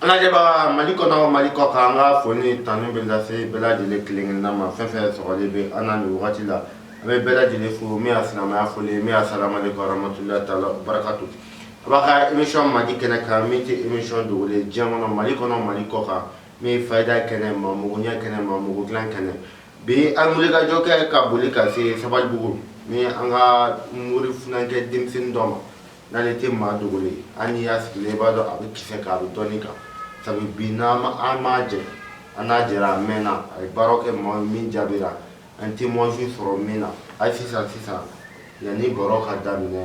Ana jaba maliko na maliko kanga foni tanu belase bela dile killing na ma fefe sokole be ana ni wati la be bela dile fu mi aslama ya fole mi assalamu alaykum warahmatullahi ta'ala barakatuh abaka emission madi kena ka miti emission do le jangono maliko ka mi faida kena ma mugunya kena ma muguglan kena be angule ga joke ka bulika se sabal bugu mi anga muri funanke dimsin doma nale timma dugule ani yaskile bado abu kise ka bu tonika sabi binama amaje anajera mena ay baroke mo min jabira anti mo ju fro mena ay sisa yani baroka damne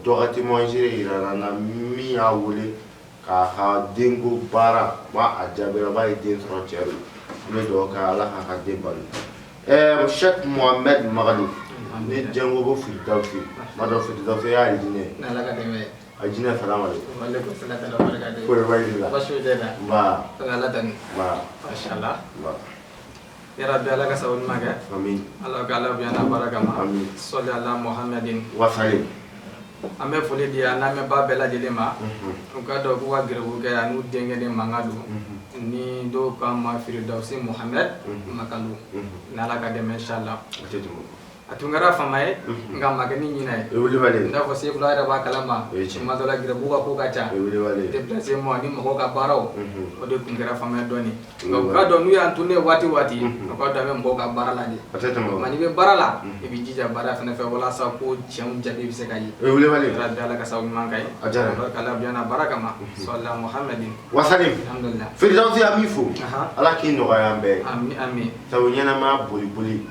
dogati mo jire irana mi awule ka ha dingu bara wa ajabira ba idin fro cheru le do ka ala ha debal Cheikh Mohamed Magadou ni jango bo firdausi mado firdausi ya idine na la ka deme ajina salam alaikum wa alaikum salam wa barakatuh ko bayila bashu dena ba ala tan ba mashallah ba ya rabbi ala ka sawun maga amin Allah ka Allah biana barakama amin salli ala muhammadin wa salim ame foli dia na me ba bela jelema o ka do ko wa girbu ke anu denge de mangadu ni do ka ma firdausi muhammad makalu na la ka de inshallah atungara famaye nga magani nyina e wuli wale nda ko se fula ba kalama ma dola gira buga ko kacha e wuli wale déplacer mo ni mo ka baraw o de tungara famaye doni nga do nu ya antune wati ko da me mo ka barala ni mani be barala e bi jija bara fana fe wala sa ko chem jabi bi se kayi e wuli wale rabbi ala ka sawu man kay ajara kala biana barakama sallallahu muhammadin wa salim alhamdulillah firdausi amifu ala ki no gayambe amin tawnyana ma buli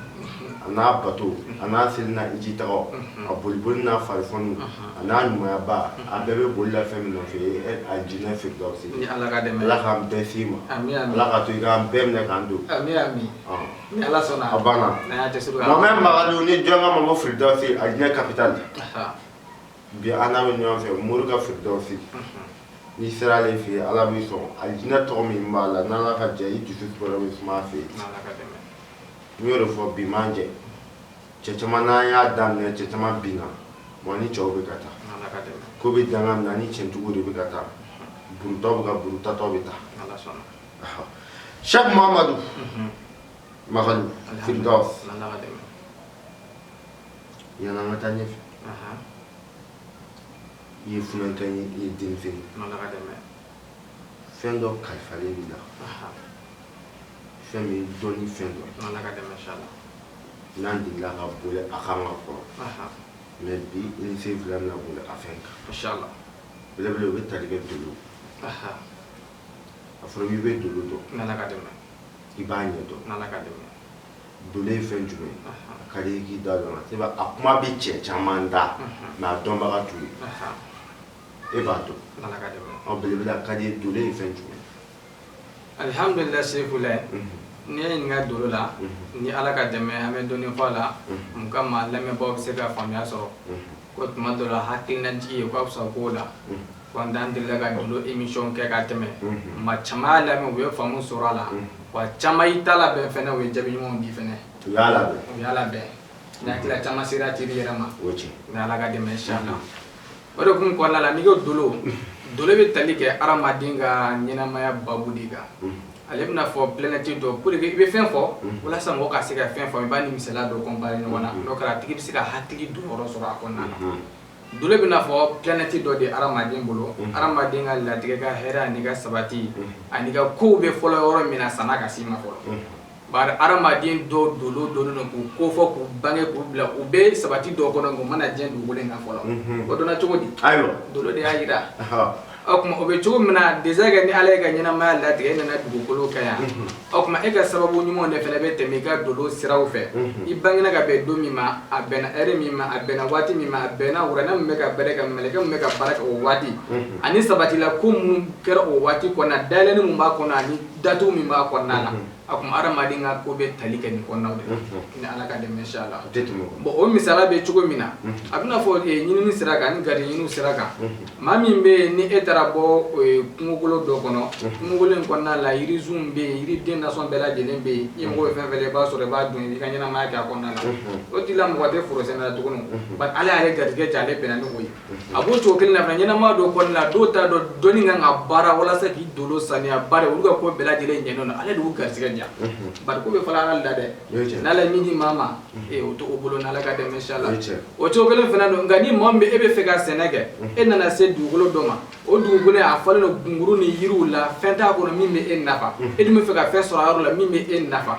ana bato ana silna ijitago a bulbul na falfonu ana numa ba a bebe bolla femi no fe aljina firdausi ni ala ka deme ala kam besima amin ala ka to igam bemne kandu amin ni ala sona abana na ya tesuru mo même magalu ni jonga mo firdausi aljina capital bi ana we nyon fe muruga firdausi ni sera le fi ala mi so aljina to mi mala na la ka jayi tu spora mi ma fe ala ka deme nyoro fo bi manje chechama na ya damne chechama bina moni chobe kata ala ka deme ko be dangam nani chentugo de kata bunto ga bunta to bita ala sona Cheikh Mohamadou Magadou Firdaus ala ka deme yana matanye yi funan kan yi din fin ala ka deme fendo kalfale bila femi doni fendo ala ka deme inshallah nandi la ka bole akama ko mais bi il se vlam la bole afenka inshallah bele be talige dulu afro bi be dulu do ala ka deme ibanye do ala ka deme dole fenjume kare ki da na se ba akuma bi che chamanda na domba ka tu e ba to ala ka deme o bele la kare dole fenjume alhamdulillah sefula ni nga dolo la ni ala ka deme ame doni fala mukama lame bo se ka famya so ko tuma dolo hakilna ji ko absa ko la ko ndan dilla ga dolo emission ke ka teme ma chama lame we famu sorala wa chama itala be fene we jabi mo di fene yala be na kila chama sira tiri rama ochi na ala ka deme inshallah odo kun ko la ni go dolo be tali ke arama dinga nyina maya babudiga ale bina fo planète do pour que ibe fen fo wala sa mo ka se ka fen fo ba ni misala do compare no wana no kala tigi bi se ka hatigi do ro so ra konna dole bina fo planète do de aramadin bolo aramadin ga la tigi ga hera ni ga sabati ani ga ko be fo lo mina sana ka sima fo bar aramadin do dolo no ko fo ko bange ko bla o be sabati do kono ngo mana jen do golen ga fo lo o do na chogodi ayo dolo de ayira okuma obe chugumna dezaga ni alega nyina ma la tige na dugukolo kaya okuma ega sababu nyumo ne fele bete mega dolo siraw fe ibangina ga be do mima abena ere mima abena wati mima abena urana mega bereka meleka mega baraka o wati ani sabati la kum kera o wati ko na daleni mumba ko na ni datu mimba ko na la akum aramadin ga ko be tali ke ni konna de ni ala ka dem inshallah tetmo bo o misala be chugo mina abina fo nyini ni siraka ni gari nyinu siraka mami be ni etara bo kungolo do kono kungolo en konna la iri zoom be iri den na son bela de lembe yimgo fe fele ba so re ba dun ni kanyana ma ka konna la o dila mo wate furo sena to kono ba ala ale gari ke jale be na ni koyi abo to kel na nyana ma do konna do ta do doni nga bara wala sa ki dolo sania bare uruga ko bela de le nyeno ala do gari ke ja ba ko be fala ala de na la midi mama o to obolo na la ka dem inshallah o to kel fena no ngani mombe ebe feka senege enana se dugolo doma o dugolo a fala no gunguru ni yiru la fenta ko no mimbe en nafa edum feka fe so aro la mimbe en nafa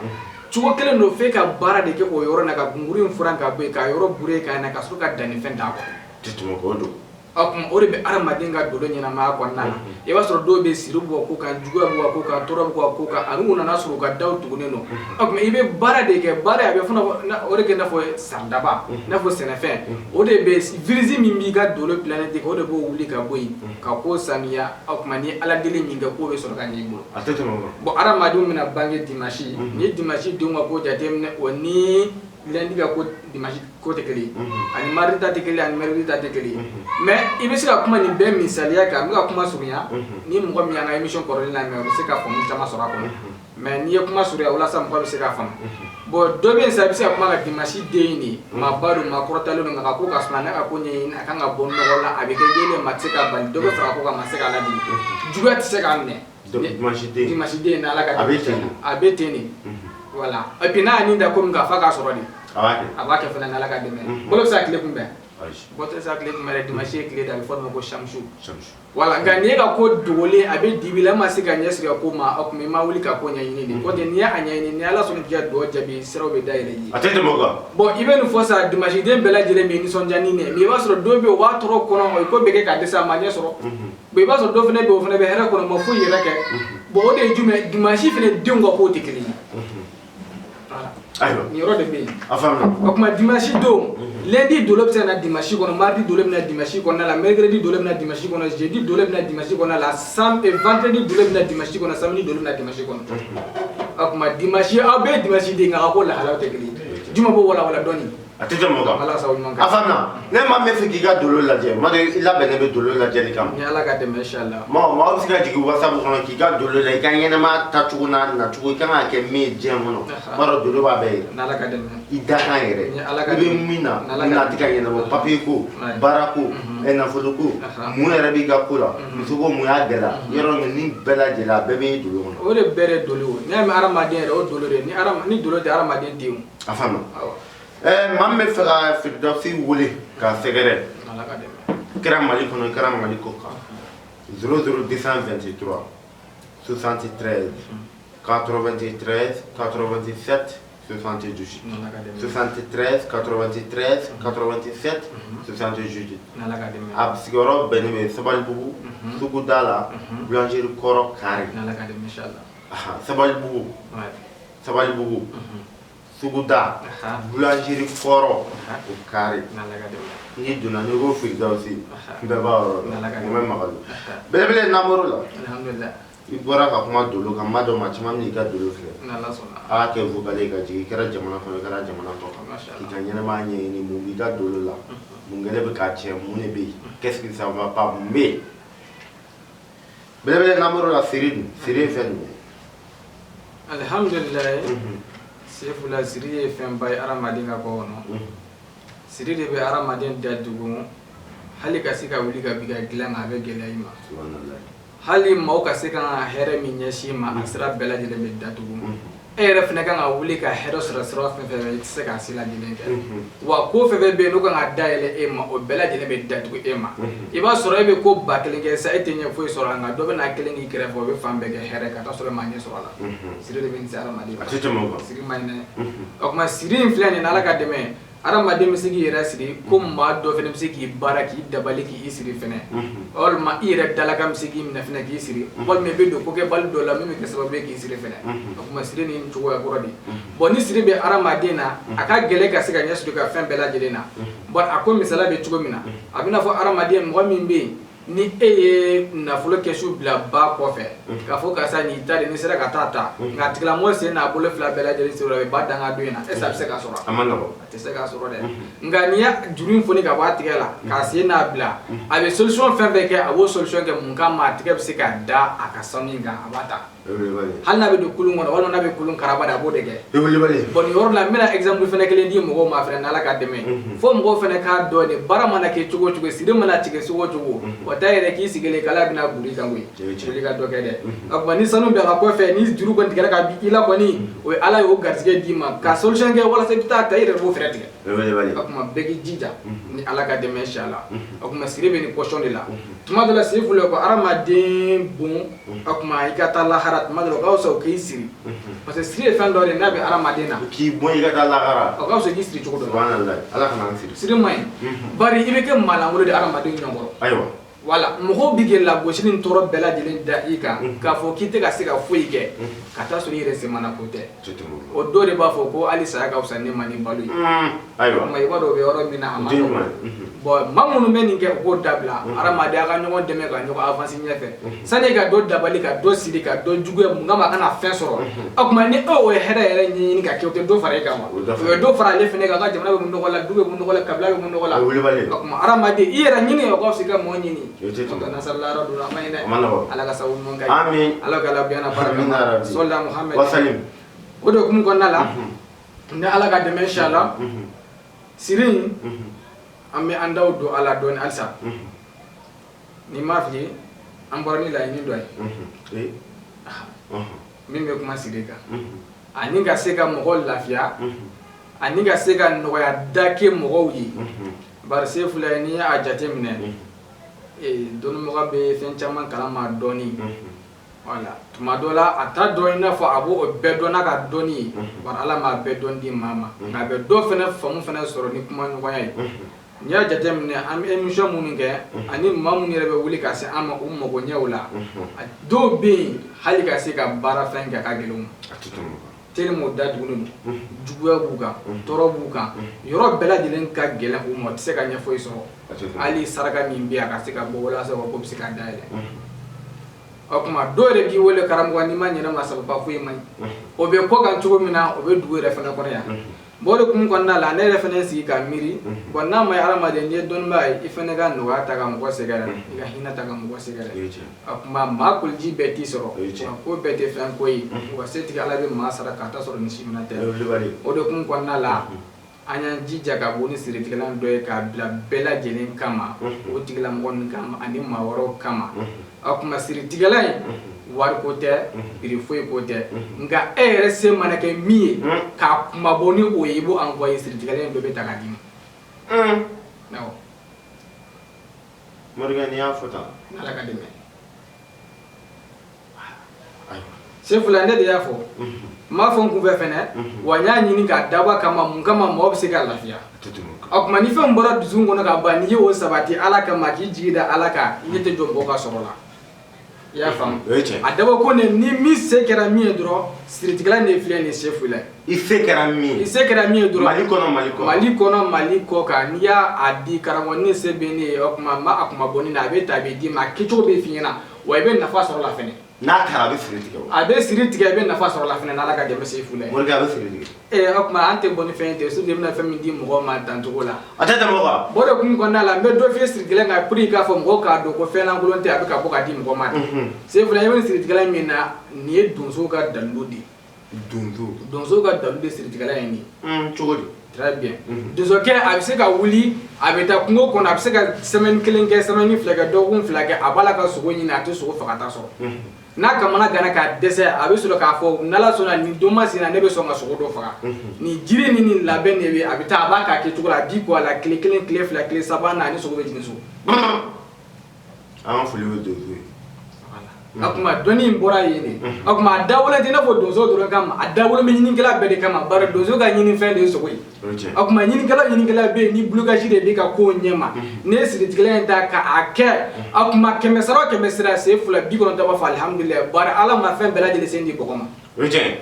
chugo kelen no feka bara de ke o yoro na ka gunguru furanka be ka yoro bure ka na ka so ka dani fenta ko tetmo ko do akum ore be aramadinga dolo nyina ma ko nana e ba so do be sirubo ko ka juga bo ko ka toro bo ko ka anu na nasuru ka daw tuguneno akum ibe bara de ke bara be funa ore ke na fo sandaba na fo senefe o de be virizi mimbi ga dolo planete ko de bo wuli ka boyi ka ko samiya akum ni ala dele minga ko be so ka nyibo atetmo bo aramadum mina bange dimashi ni dimashi dunga ko jatemne oni lendi ga ko dimashi ko tekeli ani marita tekeli ani merita tekeli mais ibe sika kuma ni be misaliya ka mga kuma surunya ni mo mi anga emission koroni na me sika fo mu tama sora ko mais ni kuma suruya wala sa mo sika fo bo dobe sa bisa kuma ga dimashi deini ma baru ma korotalo nga ko kasmana ka ko nyi na kanga bonno wala abike gele matsika bal dobe fra ko ga masika la di juga tseka ne dimashi deini ala ka abeteni voilà et puis na ni da ko nga fa ka soro di abake fana na la ka deme bolo sa kile kumbe bote sa kile kumbe dimashi kile da forme ko shamshu voilà ngani ka ko dole abe dibila masika nyesi ka ko ma akumi ma wuli ka ko nyayini ni ko de niya anyayini ni ala sonu dia do jabi serobe daire yi atete moga bo ibe nu fosa dimashi de bela jere me ni sonjani ne mi ba soro do be wa toro kono ko be ke ka desa manye soro be ba soro do fene be hera kono mo fu yira ke bo de jume dimashi fene dingo ko tikili aywa ni yoro de be afamna akuma dimashi do lundi dolo be na dimashi kono mardi dolo be na dimashi kono la mercredi dolo be na dimashi kono jeudi dolo be na dimashi kono la sam et vendredi dolo be na dimashi kono samedi dolo be na dimashi kono akuma dimashi abe dimashi de nga ko la hala tekeli juma bo wala doni atete moga ala sa won manka afamna ne ma me fiki ga dolo la je ma de ila bene be dolo la je ni kam ni ala ka dem inshallah ma sika jigi whatsapp kono ki ga dolo la kan yana ma tatuna na tugo kan ke me je mono maro dolo ba be na ala ka dem ida kan yere be mina na tika yana bo papier ko barako e na foto ko mu yere bi ga kula musugo mu ya dela yero ni bela je la bebe dolo o de bere dolo ni am aramadien o dolo de ni dolo de aramadien dim afamna mamme fera firdausi wuli ka segere kira mali kono kira mali koka 00223 73 93 97 78 73 93 97 78 ab sigoro benime sabal bubu sugu dala boulangerie koro kari sabal bubu suguda boulangerie koro o kari ni duna ni go firdausi beba mo magal bele namoro la alhamdulillah ibora ka kuma dolo ka mado ma chama ni ka dolo fle Allah sona a ke vugale ka ji kera jamana ko kera jamana to ki tanyana ma nye ni mu bi ka dolo la mu ngele be ka che mu ne be qu'est-ce que ça va pas mais bele namoro la sirin fen alhamdulillah sefu la siri fem bay aramadin ga ko no siri de be aramadin da dugu hali ka sika wuli ka biga gilan ha be gelayima subhanallah hali mau ka sika here min yashi ma asra bela de be da dugu ere fene kan wuli ka here sura fe fe sika sila de ke wa ko fe be no kan daile e ma o bela de be da dugu e ma iba sura be ko ba kelen ke sa etenye foi sura nga do be na kelen ki kere fo be fambe ke here ka ta sura manye sura la siri de bin sa aramadin atete mo siri mayne okuma siri influence na la ka deme aramadin misigi yera siri ko ma do fene misigi baraki dabali ki isiri fene ol ma ire dalaga misigi mina fene ki isiri bol me be do ko ke bal do la mi ke sababe ki isiri fene okuma siri ni chugo ya gorodi boni siri be aramadin na aka gele ka siga nyasu ka fen bela jelena bon akon misala be chugo mina abina fo aramadin mo min be ni e nafolo kesu bila ba kɔfɛ ka fɔ karisa ni ta de ni sera ka taa nka tigilamɔgɔ sen n'a bolo fila bɛɛ lajɛlen sɔrɔ a bɛ ba danga don in na est ce que a bɛ se ka sɔrɔ a ma nɔgɔ a tɛ se ka sɔrɔ dɛ nka n'i ya juru in foni ka bɔ a tigɛ la k'a sen n'a bila a bɛ solution fɛn fɛn kɛ a b'o solution kɛ mun kama a tigɛ bɛ se ka da a ka sanu in kan a b'a ta hali n'a bɛ don kulun kɔnɔ walima n'a bɛ kulun karaba de a b'o de kɛ bon nin yɔrɔ la n bɛna exemple fɛnɛ kelen di mɔgɔw ma fɛnɛ n'Ala ka dɛmɛ fo mɔgɔw fɛnɛ k'a dɔn de baara mana kɛ cogo o cogo siri mana tigɛ cogo o cogo wa taa yɛrɛ k'i sigilen k'Ala bɛna boli kan koyi boli ka dɔ kɛ dɛ o kuma ni sanu bɛ ka kɔfɛ ni juru kɔni tigɛra ka bi i la kɔni o ye Ala y'o garisɛgɛ d'i ma ka solution kɛ walasa i bɛ taa ta i yɛrɛ b'o fɛɛrɛ tigɛ o kuma bɛɛ k'i jija ni Ala ka dɛmɛ inchallah o kuma siri bɛ nin position de la tuma dɔ la siri filɛ ko hadamaden bon o kuma i ka taa lahara tuma dɔ la o ka fisa o k'i siri parce que siri ye fɛn dɔ de n'a bɛ hadamaden na k'i bɔ i ka taa lahara o ka fisa k'i siri cogo dɔ la Ala kana an siri siri man ɲi bari i bɛ kɛ maalankolon de hadamaden ɲɔgɔn kɔrɔ ayiwa wala mɔgɔw bɛ kɛ lagosi ni tɔɔrɔ bɛɛ lajɛlen da i kan k'a fɔ k'i tɛ ka se ka foyi kɛ ka taa sɔrɔ i yɛrɛ sen mana ko tɛ o dɔw de b'a fɔ ko hali saya ka fisa ne ma ni balo ye ayiwa i b'a dɔn o bɛ yɔrɔ min na a ma nɔgɔn bon maa minnu bɛ nin kɛ u k'o dabila hadamaden a ka ɲɔgɔn dɛmɛ ka ɲɔgɔn avance ɲɛfɛ sani ka dɔ dabali ka dɔ siri ka dɔ juguya mun kama a kana fɛn sɔrɔ o tuma ni o ye hɛrɛ yɛrɛ ɲɛɲini ka kɛ o tɛ dɔ fara i kan wa o ye dɔ fara ale fɛnɛ kan ka jamana bɛ mun nɔgɔ la du bɛ mun nɔgɔ la kabila bɛ mun nɔgɔ la o tuma hadamaden i yɛrɛ ɲini o ka fisa i ka mɔgɔ ɲini nasarala do ramai ne ala ka sawu mon kay amin ala ka la biana baraka solda muhammad wasallim o do kum ko nala ne ala ka deme inshallah sirin amme andaw do ala don alsa ni ma fi am borani la ni do ay min be kuma sirika ani ga se ka mogol lafiya ani ga se ka noya dake mogow yi bar se fulani a jate mine dɔnnibaga bɛ fɛn caman kalama dɔɔni wala tuma dɔ la a ta dɔn i n'a fɔ a b'o bɛɛ dɔn n'a ka dɔnni ye bari Ala m'a bɛɛ dɔn di maa ma nka a bɛ dɔ fɛnɛ faamu fɛnɛ sɔrɔ ni kuma ɲɔgɔnya ye n'i y'a jateminɛ an bɛ émission minnu kɛ ani maa minnu yɛrɛ bɛ wuli ka se an ma u magoɲɛw la dɔw bɛ yen hali ka se ka baara fɛn kɛ a ka gɛlɛn u ma tellement o da dugulen don juguya b'u kan tɔɔrɔ b'u kan yɔrɔ bɛɛ lajɛlen ka gɛlɛn u ma o tɛ se ka ɲɛfɔli sɔrɔ hali saraka min bɛ yen a ka se ka bɔ walasa ko bɛ se ka dayɛlɛ o kuma dɔw yɛrɛ b'i wele karamɔgɔ n'i ma ɲɛnama sababa foyi man ɲi o bɛ kɔ kan cogo min na o bɛ dugu yɛrɛ fana kɔnɔ yan bon o de kun kɔnɔna la ne yɛrɛ fana sigi ka miiri bon n'a ma ye hadamaden n'i ye dɔnnibaa ye i fana ka nɔgɔya ta ka mɔgɔ sɛgɛrɛ i ka hinɛ ta ka mɔgɔ sɛgɛrɛ o kuma maa koliji bɛɛ t'i sɔrɔ ko bɛɛ tɛ fɛn ko ye wa setigi Ala bɛ maa sara ka taa sɔrɔ ni si minɛ tɛ o de kun kɔnɔna la an y'an jija ka bɔ ni siritigɛlan dɔ ye k'a bila bɛɛ lajɛlen kama o tigilamɔgɔ ninnu kama ani maa wɛrɛw kama o kuma siritigɛlan in wari ko tɛ biri foyi ko tɛ nka e yɛrɛ se mana kɛ min ye k'a kuma bɔ ni o ye i b'o envoyer siritigɛlan in dɔ bɛ ta k'a d'i ma awɔ Morgan n'i y'a fɔ tan n'Ala ka dɛmɛ sefula ne de y'a fɔ m'a fɔ n kun fɛ fɛnɛ wa n y'a ɲini k'a dabɔ kama mun kama mɔgɔ bɛ se ka lafiya o kuma ni fɛn bɔra dusukun kɔnɔ ka ban n'i ye o sabati Ala kama k'i jigi da Ala kan i ɲɛ tɛ jɔ mɔgɔ ka sɔrɔ la i y'a faamu a dabɔ ko ni min se kɛra min ye dɔrɔn siritigɛlan de filɛ nin sefula i se kɛra min ye dɔrɔn Mali kɔnɔ Mali kɔ kan n'i y'a di karamɔgɔ ne se bɛ ne ye o kuma ma a kuma bɔ ne na a bɛ ta a bɛ d'i ma a kɛcogo bɛ f'i ɲɛna wa i bɛ nafa sɔrɔ la fɛnɛ n'a taara a bɛ siri tigɛ a bɛ siri tigɛ i bɛ nafa sɔrɔ la fɛnɛ n'Ala ka dɛmɛ sefula ye Morgan a bɛ siri tigɛ o kuma an tɛ bɔ ni fɛn tɛ surtout i bɛna fɛn min di mɔgɔw ma dan cogo la a tɛ tɛmɛ o kan bon de kun kɔnɔna la n bɛ dɔ f'i ye siritigɛlan kan pour k'a fɔ mɔgɔw k'a dɔn ko fɛn lankolon tɛ a bɛ ka bɔ ka di mɔgɔ ma sefula i bɛ siritigɛlan min na nin ye donsow ka dalilu de donsow ka dalilu de siritigɛlan ye nin cogo di très bien donsokɛ a bɛ se ka wuli a bɛ taa kungo kɔnɔ a bɛ se ka semaine kelen kɛ semaine fila kɛ dɔgɔkun fila kɛ a b'a la ka sogo ɲini a tɛ sogo fagata sɔrɔ n'a kamana gana k'a dɛsɛ a bɛ sɔrɔ k'a fɔ n'Ala sɔnna nin don masina ne bɛ sɔn ka sogo dɔ faga nin jiri ni nin labɛn de bɛ a bɛ taa a b'a k'a kɛcogo la a di ko a la tile kelen tile fila tile saba na ani sogo bɛ jigin so an ka foli bɛ donso ye a kuma dɔnni in bɔra yen de a kuma a dabɔlen tɛ i n'a fɔ donso dɔrɔn kama a dabɔlen bɛ ɲinikɛla bɛɛ de kama bari donso ka ɲinifɛn de ye sogo ye a kuma ɲinikɛla bɛ yen ni bulukasi de bɛ ka kow ɲɛma ne ye siritigɛlan in ta k'a kɛ a kuma kɛmɛ sara o kɛmɛ sara sen fila 90 b'a fɔ alihamudulilayi bari Ala ma fɛn bɛɛ lajɛlen sen di bɔgɔ ma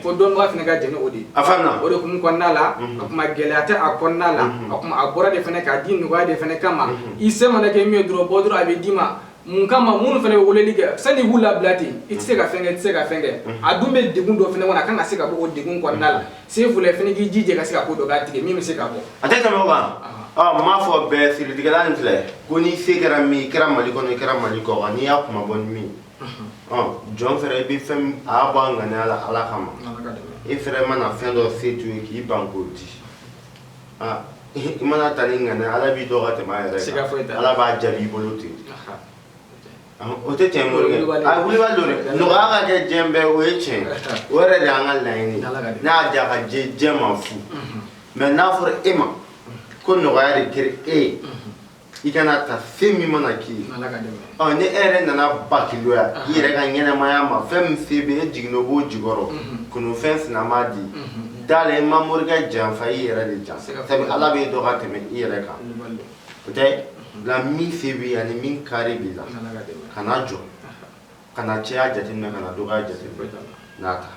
fo dɔnnibaga fɛnɛ ka jɛn ni o de ye a faamuya o de kun kɔnɔna la a kuma gɛlɛya tɛ a kɔnɔna la a kuma a bɔra de fɛnɛ k'a di nɔgɔya de fɛnɛ kama i se mana kɛ min ye dɔrɔn bɔ dɔrɔn a bɛ d'i ma mun kama mun fana bɛ weleli kɛ sani b'u labila ten i tɛ se ka fɛn kɛ i tɛ se ka fɛn kɛ a dun bɛ degun dɔ fana kɔnɔ a kan ka se ka bɔ o degun kɔnɔna la sefu la fana k'i jija ka se ka ko dɔ k'a tigɛ min bɛ se ka bɔ. a tɛ tɛmɛ o kan m'a fɔ bɛɛ siritigɛla nin filɛ ko ni se kɛra min i kɛra Mali kɔnɔ i kɛra Mali kɔ kan n'i y'a kuma bɔ ni min jɔn fɛnɛ i bɛ fɛn a y'a bɔ a ŋaniya la Ala kama i fɛnɛ mana fɛn dɔ se to ye k'i ban k'o di i mana ta ni ŋaniya Ala b'i dɔn ka tɛmɛ a yɛrɛ kan Ala b'a jaabi i bolo ten o tɛ tiɲɛ Morikɛ a wulibali don dɛ nɔgɔya ka kɛ diɲɛ bɛɛ o ye tiɲɛ o yɛrɛ de y'an ka laɲini n'a y'a diya ka diɲɛ ma fu mais n'a fɔra e ma ko nɔgɔya de kɛra e ye i kana ta fɛn min mana k'i ye ni e yɛrɛ nana bakiloya i yɛrɛ ka ɲɛnɛmaya ma fɛn min se bɛ e jiginna o b'o jukɔrɔ kunu fɛn sinama di dala i ma Morikɛ janfa i yɛrɛ de jan sabu Ala b'e dɔn ka tɛmɛ i yɛrɛ kan o tɛ la min se b'i ani min kari b'i la kana jɔ kana cɛya jateminɛ kana dɔgɔya jateminɛ n'a ta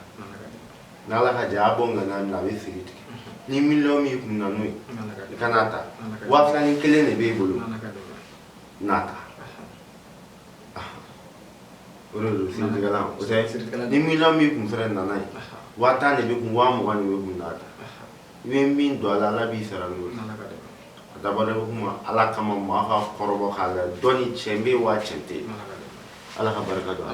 n'Ala ka jɛ a bɔ ŋaniya min na a bɛ sigi tigɛ ni miliyɔn min kun na n'o ye i kana ta 2000 de b'e bolo n'a ta o de don siritigɛla o tɛ ni miliyɔn min kun fɛnɛ nana ye 10 de bɛ kun 20 de bɛ kun n'a ta i bɛ min don a la Ala b'i sara n'o ye a dabɔra kuma Ala kama maa ka kɔrɔbɔ k'a la dɔnni cɛn bɛ wa cɛn tɛ Ala ka barika don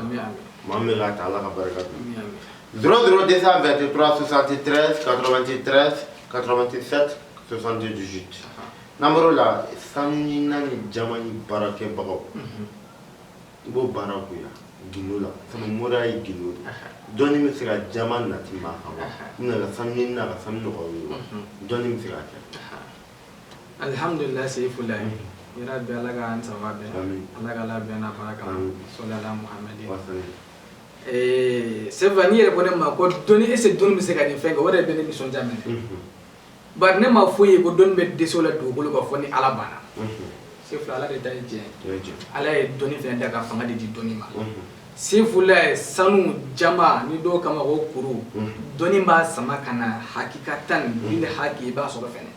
maa min bɛ k'a ta Ala ka barika don 00 223 73 93 97 78 numéro la sanu ɲinina ni jama ni baarakɛbagaw i b'o baara bonya gindo la sabu Moriya ye gindo de dɔnni bɛ se ka jama nati maa kan wa i bɛna ka sanu ɲinina ka sanu nɔgɔya ye wa dɔnni bɛ se ka kɛ. Alhamdulillah Sefu la yɛrɛ bɛ Ala ka an saba bɛɛ Ala ka labɛn n'a baraka sallallahu Muhammad Sefu n'i yɛrɛ ko ne ma ko dɔnni est-ce que dɔnni bɛ se ka nin fɛn kɛ o de bɛ ne nisɔndiya minɛ bari ne ma foyi ye ko dɔnni bɛ dɛsɛ o la dugukolo kan fɔ ni Ala banna Sefu Ala de ta ye tiɲɛ Ala ye dɔnni fɛnɛ da ka fanga de di dɔnni ma Sefu la sanu jama ni dɔw kama ko kuru dɔnni b'a sama ka na hakikatan ni haki i b'a sɔrɔ fɛnɛ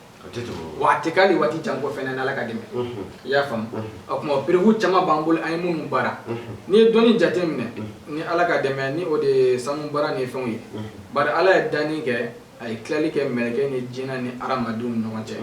wa a tɛ k'ali waati jan kɔ fɛnɛ n'Ala ka dɛmɛ i y'a faamu o kuma perewu caman b'an bolo an ye minnu baara n'i ye dɔnni jate minɛ ni Ala ka dɛmɛ ni o de ye sanu baara ni fɛnw ye bari Ala ye danni kɛ a ye tilali kɛ mɛlɛkɛ ni jinɛ ni hadamadenw ni ɲɔgɔn cɛ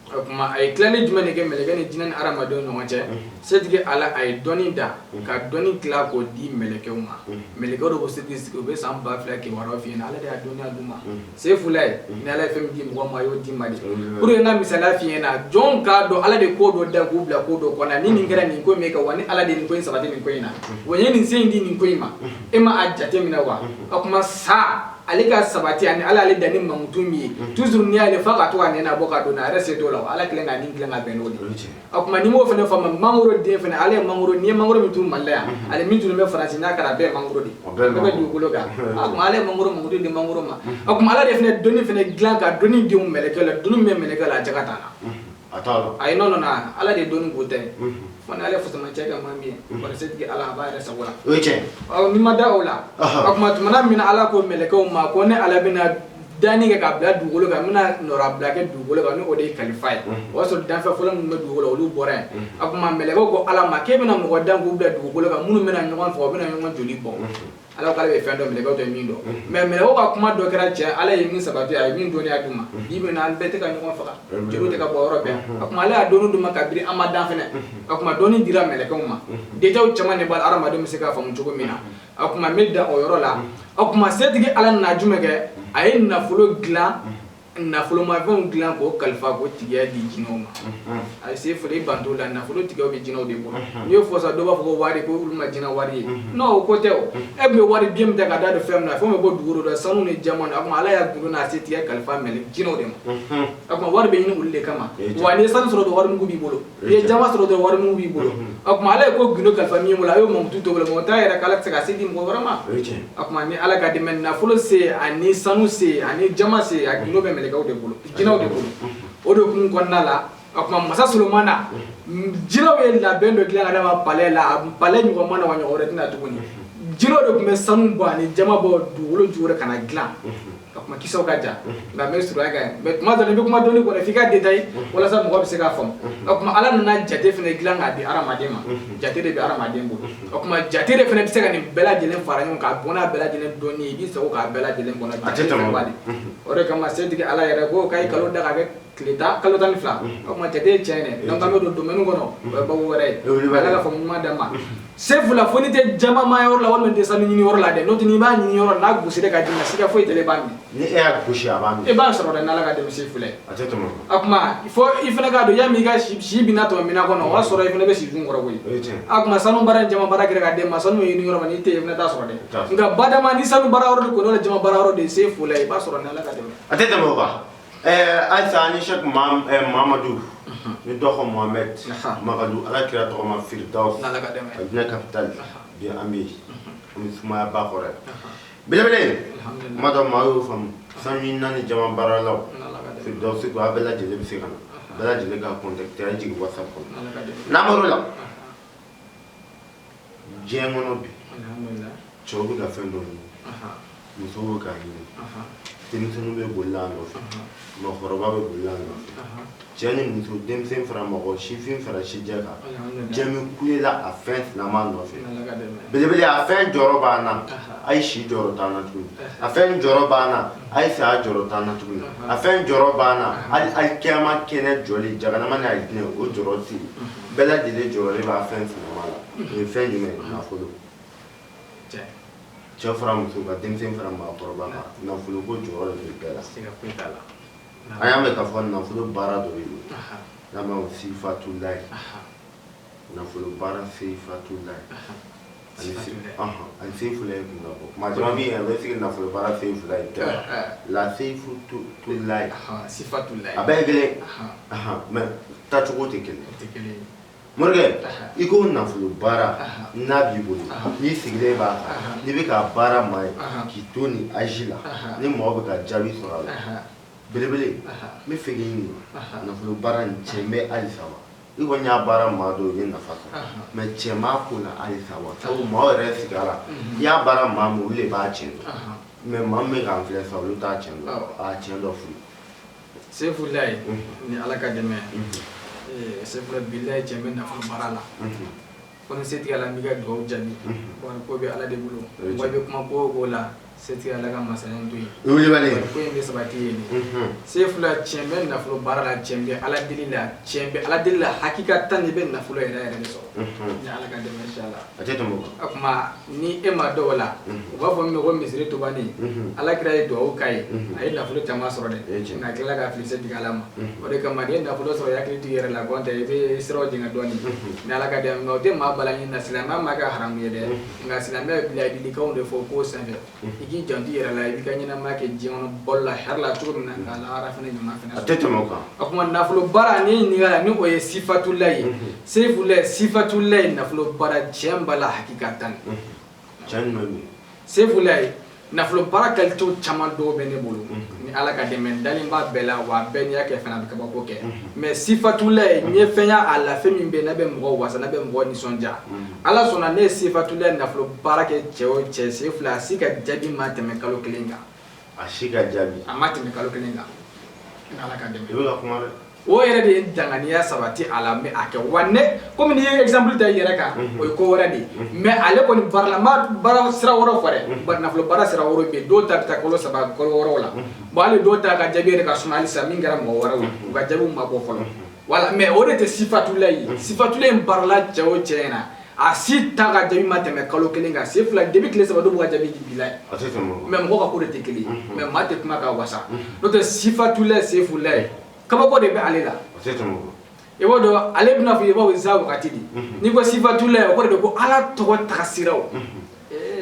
o kuma a ye tilali jumɛn de kɛ mɛlɛkɛ ni jinɛ ni hadamadenw ni ɲɔgɔn cɛ setigi Ala a ye dɔnni da ka dɔnni tila k'o di mɛlɛkɛw ma mɛlɛkɛw de b'o setigi sigi u bɛ san 2000 kibaruyaw f'i ɲɛna Ala de y'a dɔnniya d'u ma Sefu la ni Ala ye fɛn min di mɔgɔ ma a y'o di ma de pour que n ka misaliya f'i ɲɛna jɔn k'a dɔn Ala de ko dɔ da k'u bila ko dɔ kɔnɔ ni nin kɛra nin ko min kɛ wa ni Ala de nin ko in sabati nin ko in na wa n ye nin se in di nin ko in ma e ma a jate minɛ wa o kuma sa ale ka sabati ani Ala ale danni mankutu min ye toujours ni ale fa ka to ka nɛnɛ bɔ ka don a yɛrɛ se t'o la wa Ala kelen ka nin dilan ka bɛn n'o de o kuma ni m'o fɛnɛ faamu mangoro den fɛnɛ ale ye mangoro ni ye mangoro min turu Mali la yan ale min turu bɛ Faransi n'a kɛra bɛɛ ye mangoro de bɛɛ bɛ dugukolo kan o kuma ale ye mangoro mankutu di mangoro ma o kuma Ala de fɛnɛ dɔnni fɛnɛ dilan ka dɔnni denw mɛlɛkɛ la dɔnni min bɛ mɛlɛkɛ la a jaga t'a la ayi non Ala de dɔnni ko tɛ fana ale fusama cɛ ka maa min ye bari setigi Ala a b'a yɛrɛ sago la o ye tiɲɛ ni ma da o la o kuma tumana min Ala ko mɛlɛkɛw ma ko ne Ala bɛna danni kɛ ka bila dugukolo kan n bɛna nɔra bila kɛ dugukolo kan ni o de ye kalifa ye o y'a sɔrɔ danfɛn fɔlɔ minnu bɛ dugukolo olu bɔra yen o kuma mɛlɛkɛw ko Ala ma k'e bɛna mɔgɔ dan k'u bila dugukolo kan minnu bɛna ɲɔgɔn fɛ u bɛna ɲɔgɔn joli bɔ Ala ko ale bɛ fɛn dɔn mɛlɛkɛw tɛ min dɔn mais mɛlɛkɛw ka kuma dɔ kɛra tiɲɛ Ala ye min sabati a ye min dɔnniya d'u ma bi bi in na an bɛɛ tɛ ka ɲɔgɔn faga jeliw tɛ ka bɔ yɔrɔ bɛɛ o kuma Ale y'a dɔnni d'u ma kabini an ma dan fɛnɛ o kuma dɔnni dira mɛlɛkɛw ma détails caman de b'a la hadamadenw bɛ se k'a faamu cogo min na o kuma n bɛ dan o yɔrɔ la o kuma setigi Ala nana jumɛn kɛ a ye nafolo dilan nafolomafɛnw dilan k'o kalifa k'o tigiya di jinɛw ma a ye Sefu i banto la nafolo tigiyaw bɛ jinɛw de bolo n'i y'o fɔ sa dɔw b'a fɔ ko wari ko olu ma jinɛ wari ye non o ko tɛ o e tun bɛ wari bien min ta ka da don fɛn min na fɛn bɛ bɔ dugukolo la sanu ni jama na o kuma Ala y'a gundo n'a se tigɛ kalifa mɛlɛ jinɛw de ma o kuma wari bɛ ɲini olu de kama wa n'i ye sanu sɔrɔ dɔrɔn wari mugu b'i bolo n'i ye jama sɔrɔ dɔrɔn wari mugu b'i bolo o kuma Ala ye ko gundo kalifa min bolo a y'o mankutu to bolo mɔgɔ t'a yɛrɛ k'Ala tɛ se ka se di mɔgɔ wɛrɛ ma o kuma ni Ala ka dɛmɛ nafolo se ani sanu se ani jama se a gundo bɛ mɛlɛkɛw de bolo jinɛw de bolo o de kun kɔnɔna la o kuma masa Solomana jinɛw ye labɛn dɔ dilan ka d'a ma palais la palais ɲɔgɔn ma na wa ɲɔgɔn wɛrɛ tɛna tuguni jinɛw de tun bɛ sanu bɔ ani jama bɔ dugukolo jukɔrɔ ka na dilan kuma kisaw ka ja nka me suruya ka mais tuma dɔ la i bɛ kuma dɔɔni kɔnɔ f'i ka détail walasa mɔgɔ bɛ se k'a faamu o kuma ala nana jate fɛnɛ dilan k'a di hadamaden ma jate de bɛ hadamaden bolo o kuma jate de fɛnɛ bɛ se ka nin bɛɛ lajɛlen fara ɲɔgɔn kan a bɔn n'a bɛɛ lajɛlen dɔnni ye i b'i sago k'a bɛɛ lajɛlen kɔnɔ jate fɛnɛ b'a de o de kama setigi ala yɛrɛ ko k'a ye kalo da ka kɛ kalo 12 o kuma jate ye tiɲɛ dɛ donc an bɛ don domaine kɔnɔ o ye babu wɛrɛ ye ala ka faamu ɲuman d'an ma sefu la fo ni tɛ jama ma yɔrɔ la walima tɛ sanu ɲini yɔrɔ la dɛ n'o tɛ n'i b'a ɲini yɔrɔ n'a gosira ka di ma siga foyi tɛ b'a minɛ ni e y'a gosi a b'a minɛ e b'a sɔrɔ dɛ n'ala ka dɛmɛ sefu la a tɛ tɛmɛ o kuma fo i fana k'a dɔn yanni i ka si bina tɔmɔ mina kɔnɔ o b'a sɔrɔ i fana bɛ si dun kɔrɔ koyi a kuma sanu baara ni jama baara kɛra ka d'e ma sanu ye ɲini yɔrɔ ma n'i tɛ yen i fana t'a sɔrɔ dɛ nka badama ni sanu baara yɔrɔ de ko n'o ye jama baara yɔrɔ de sefu la i b'a sɔrɔ n'ala ka dɛmɛ a tɛ tɛmɛ o kan ayisa ni Sheikh Mahamadu ni dɔgɔ Mohamed Magadu ala kira tɔgɔ ma Firdaus n'ala ka dɛmɛ a diinɛ capitale bi an bɛ yen an bɛ sumaya ba kɔrɔ belebele kuma dɔ maa y'o faamu sanu ɲinina ni jama baaralaw Firdaus ko a bɛɛ lajɛlen bɛ se ka na bɛɛ lajɛlen ka contacter a ye jigin WhatsApp kɔnɔ n'amadu la diɲɛ kɔnɔ bi cɛw bɛ ka fɛn dɔ ɲini musow bɛ k'a ɲini denmisɛnninw bɛ boli a nɔfɛ mɔgɔkɔrɔba bɛ boli a nɔfɛ cɛ ni muso denmisɛn fara mɔgɔ sifin fara sijɛ kan diɲɛ bɛ kulela a fɛn silaman nɔfɛ belebele a fɛn jɔyɔrɔ b'an na a ye si jɔyɔrɔ t'an na tuguni a fɛn jɔyɔrɔ b'an na a ye saya jɔyɔrɔ t'an na tuguni a fɛn jɔyɔrɔ b'an na hali alikiyama kɛnɛ jɔli jaganama ni alijinɛ o jɔyɔrɔ tɛ yen bɛɛ lajɛlen jɔyɔrɔ b'a fɛn silaman la o ye fɛn jumɛn ye nafolo cɛ fara muso kan denmisɛn fara maakɔrɔba kan nafolo ko jɔyɔrɔ de bɛ bɛɛ la an y'a mɛn k'a fɔ nafolo baara dɔ de don n'an b'a fɔ sifatulayi nafolo baara sifatulayi ani sefulayi kun ka bɔ maa caman bɛ yen a bɛ sigi nafolo baara sefulayi tɛ la sefutulayi a bɛɛ ye kelen mɛ taacogo tɛ kelen morikɛ i ko nafolo baara n'a b'i bolo n'i sigilen b'a kan n'i bɛ ka baara maa ye k'i to nin aji la ni mɔgɔ bɛ ka jaabi sɔrɔ a la belebele n bɛ fɛ k'i ɲininka nafolo baara nin cɛn bɛ halisa wa i kɔni y'a baara maa dɔw ye nafa sɔrɔ mɛ cɛn b'a ko la halisa wa sabu maaw yɛrɛ sigi a la i y'a baara maa min olu de b'a cɛn dɔn mɛ maa min bɛ k'an filɛ sa olu t'a cɛn dɔn a cɛn dɔ furu sefulayi ni ala ka dɛmɛ sefula bilayi cɛn bɛ nafolo baara la ko ni setigi ala n'i ka dugawu jaabi ko bɛ ala de bolo wa i bɛ kuma ko o ko la setigi ala ka masaya to yen ko in bɛ sabati yen sefula cɛn bɛ nafolo baara la cɛn bɛ ala deli la cɛn bɛ ala deli la hakikatan de bɛ nafolo yɛrɛ de sɔrɔ ni ala ka dɛmɛ inshallah a tɛ tɛmɛ o kan o kuma ni e ma dɔw la u b'a fɔ min ma ko misiri tobani ala kira ye dugawu k'a ye a ye nafolo caman sɔrɔ dɛ nka a tilala ka fili setigi ala ma o de kama n'i ye nafolo sɔrɔ i hakili t'i yɛrɛ la kɔntɛ i bɛ siraw jɛngɛ dɔɔni ni ala ka dɛmɛ o tɛ maa balaɲini na silamɛya ma kɛ haramu ye dɛ nka silamɛya bila ladilikanw de fɔ ko sanfɛ i k'i janto i yɛrɛ la i b'i ka ɲɛnamaya kɛ diɲɛ kɔnɔ balo la hɛrɛ la cogo min na nka lahara fana ɲuman fana a tɛ tɛmɛ o kan o kuma nafolo baara ni ɲininka la ni o ye sifatulayi ye sefulayi sifatulayi nafolo baara cɛn b'a la hakikatan cɛn jumɛn bɛ yen sefulayi nafolo baara qualité caman dɔw bɛ ne bolo ni ala ka dɛmɛ dalen b'a bɛɛ la wa bɛɛ n'i y'a kɛ fana a bɛ kabako kɛ mais sifatulayi n ye fɛn y'a la fɛn min bɛ n'a bɛ mɔgɔ wasa n'a bɛ mɔgɔ nisɔndiya ala sɔnna ne ye sifatulayi nafolo baara kɛ cɛ o cɛ sefulayi a si ka jaabi ma tɛmɛ kalo 1 kan a si ka jaabi a ma tɛmɛ kalo 1 kan ni ala ka dɛmɛ i bɛ ka kuma dɛ o yɛrɛ de ye danganiya sabati a la mais a kɛ wa ne komi n'i ye exemple ta i yɛrɛ kan o ye ko wɛrɛ de ye mais ale kɔni baara la n b'a baara sira wɛrɛw fɔ dɛ bari nafolo baara sira wɛrɛw bɛ yen dɔw ta bɛ taa kalo 3 kalo wɔɔrɔw la bon hali dɔw ta ka jaabi yɛrɛ ka suma halisa min kɛra mɔgɔ wɛrɛw ye u ka jaabiw ma bɔ fɔlɔ wala mais o de tɛ sifatulayi ye sifatulayi in baarala cɛ o cɛ ɲɛna a si ta ka jaabi ma tɛmɛ kalo 1 kan sefula depuis tile 3 dɔw b'u ka jaabi di bila ye mais mɔgɔ ka ko de tɛ kelen ye mais maa tɛ kuma ka wasa n'o tɛ sifatulayi sefulayi kabako de bɛ ale la i b'o dɔn ale bɛna fɔ i b'a fɔ za wagati de n'i ko sifatulayi o kɔrɔ de ko ala tɔgɔ taga siraw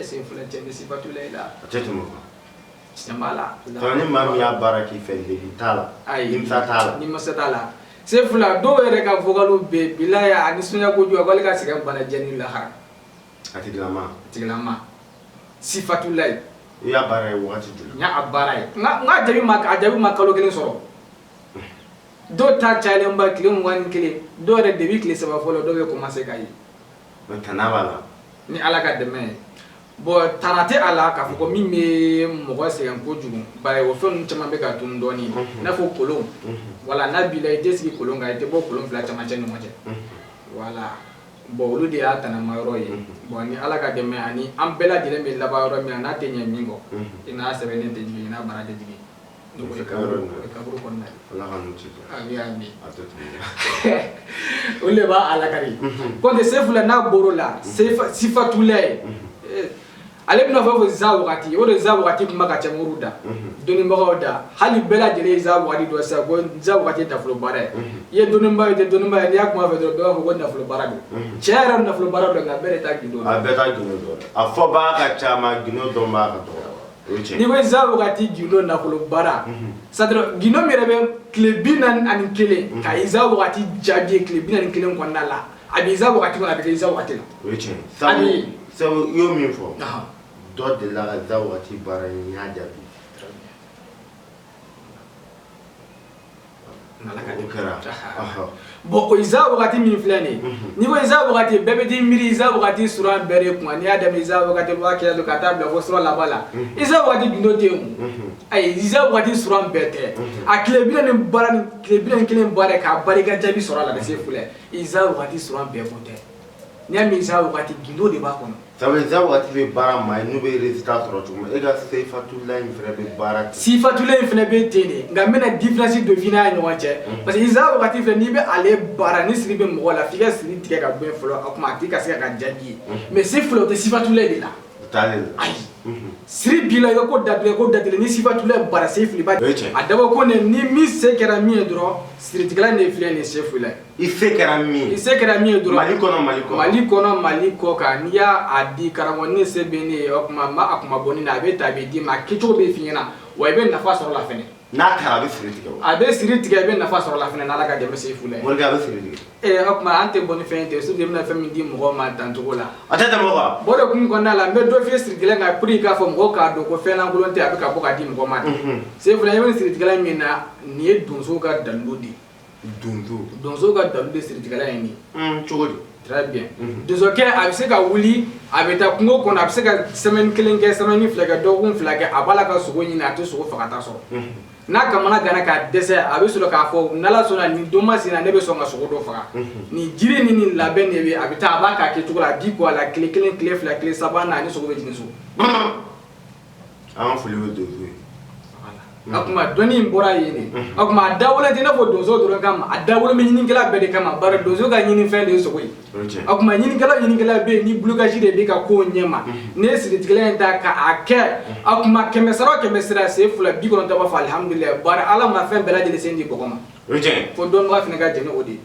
sefulayi cɛ bɛ sifatulayi la tiɲɛ b'a la ni maa min y'a baara k'i fɛ degun t'a la nimisa t'a la nimisa t'a la sefula dɔw yɛrɛ ka vocalu bɛ bilayi a nisɔndiya kojugu a ko ale ka sɛgɛn bana jɛni lahara a tigilama sifatulayi i y'a baara ye wagati joli n y'a baara ye n ka jaabi ma kalo 1 sɔrɔ dɔw ta cayalen ba tile 21 dɔw yɛrɛ depuis tile 3 fɔlɔ dɔw bɛ commencer k'a ye mais tana b'a la ni ala ka dɛmɛ ye bon tanate ala ka fɔ ko min bɛ mɔgɔ sɛgɛn kojugu bari o fɛn ninnu caman bɛ ka tunu dɔɔni i n'a fɔ kolon wala n'a b'i la i tɛ sigi kolon kan i tɛ bɔ kolon fila camancɛ ɲɔgɔn cɛ wala bon olu de y'a tanama yɔrɔ ye bon ni ala ka dɛmɛ ani an bɛɛ lajɛlen bɛ laban yɔrɔ min na n'a tɛ ɲɛ min kɔ i n'a sɛbɛnnen tɛ jigin i n'a baara tɛ jigin donc o ye kaburu kɔnɔna ye ala ka n'u ci ami ami a tɛ tɛmɛ olu de b'a alakari kɔnte sefu la n'a bɔr'o la sifatula ye ale bɛna fɛn fɔ za wagati o de za wagati kuma ka ca muru da dɔnnibagaw da hali bɛɛ lajɛlen ye za wagati dɔ sisan ko za wagati ye nafolo baara ye i ye dɔnniba ye i tɛ dɔnniba ye n'i y'a kuma fɛ dɔrɔn bɛɛ b'a fɔ ko nafolo baara don cɛ yɛrɛ nafolo baara don nka bɛɛ de t'a gindo a bɛɛ t'a gindo dɔn a fɔ b'a ka ca ma gindo dɔn b'a ka dɔgɔ o ye tiɲɛ n'i ko za wagati gindo nafolo baara c'est-à-dire gindo min yɛrɛ bɛ tile 41 ka za wagati jaabi tile 41 kɔnɔna la a bɛ za wagati kɔnɔ a bɛ kɛ za wagati la o ye tiɲɛ sabu i y'o min fɔ dɔ de la ka za wagati baara in n y'a jaabi o kɛra bon o za wagati min filɛ nin ye n'i ko za wagati bɛɛ bɛ t'i miiri za wagati suran bɛɛ de kun n'i y'a daminɛ za wagati waa kɛlɛ don ka taa bila fo sura laban la i za wagati gindo tɛ yen ayi za wagati suran bɛɛ tɛ a tile 41 baara k'a bari i ka jaabi sɔrɔ a la ka se filɛ i za wagati suran bɛɛ ko tɛ n'i y'a mɛn za wagati gindo de b'a kɔnɔ sabu za wagati bɛ baara ma ye n'u bɛ résultat sɔrɔ cogo min e ka sifatula in fana bɛ baara ten sifatula in fana bɛ ten de nka n bɛna différence dɔ f'i n'a ye ɲɔgɔn cɛ parce que za wagati filɛ n'i bɛ ale baara ni siri bɛ mɔgɔ la f'i ka siri tigɛ ka bɔ yen fɔlɔ o tuma a tigi ka se ka jaabi ye mais si filɛ o tɛ sifatula de la t'ale la ayi siri b'i la i ka ko datile ni sifatula baara se fili ba a dabɔ ko ni min se kɛra min ye dɔrɔn siritigɛla de filɛ nin se fila i se kɛra min ye dɔrɔn Mali kɔnɔ Mali kɔ kan n'i y'a di karamɔgɔ ne se bɛ ne ye o tuma a kuma bɔ ne na a bɛ ta a bɛ d'i ma a kɛcogo bɛ f'i ɲɛna wa i bɛ nafa sɔrɔ la fɛnɛ n'a taara a bɛ siri tigɛ a bɛ siri tigɛ i bɛ nafa sɔrɔ la fɛnɛ n'ala ka dɛmɛ se fila ye morikɛ a bɛ siri tigɛ o tuma an tɛ bɔ ni fɛn tɛ surtout i bɛna fɛn min di mɔgɔw ma tancogo la a tɛ tɛmɛ o kan bɔ de kun kɔnɔna la n bɛ dɔ f'i ye siritigɛla kan pour k'a fɔ mɔgɔw k'a dɔn ko fɛn lankolon tɛ a bɛ ka bɔ k'a di mɔgɔ ma se fila i bɛ siritigɛla min na nin ye donso ka dalilu de donso ka dalilu de siritigɛla ye nin cogo di très bien donsokɛ a bɛ se ka wuli a bɛ taa kungo kɔnɔ a bɛ se ka semaine 1 kɛ semaine 2 kɛ dɔgɔkun 2 kɛ a b'a la ka sogo ɲini a tɛ sogo fagata sɔrɔ n'a kamana gana k'a dɛsɛ a bɛ sɔrɔ k'a fɔ n'ala sɔnna nin don masina ne bɛ sɔn ka sogo dɔ faga nin jiri ni nin labɛn de bɛ a bɛ taa a b'a k'a kɛcogo la a di ko a la tile 1 tile 2 tile 3 na ni sogo bɛ jigin so an ka foli bɛ donso ye a kuma dɔnni in bɔra yen de a kuma a dawolo tɛ i n'a fɔ donso dɔrɔn kama a dawolo bɛ ɲinikɛla bɛɛ de kama bari donso ka ɲinifɛn de ye sogo ye a kuma ɲinikɛla bɛ yen ni bulukasi de bɛ ka kow ɲɛma ne ye siritigɛla in ta k'a kɛ a kuma 100 sara o 100 sara sen 2 90 b'a fɔ alihamudulilayi bari ala ma fɛn bɛɛ lajɛlen sen di bɔgɔ ma fo dɔnnibaga fana ka jɛn ni o de ye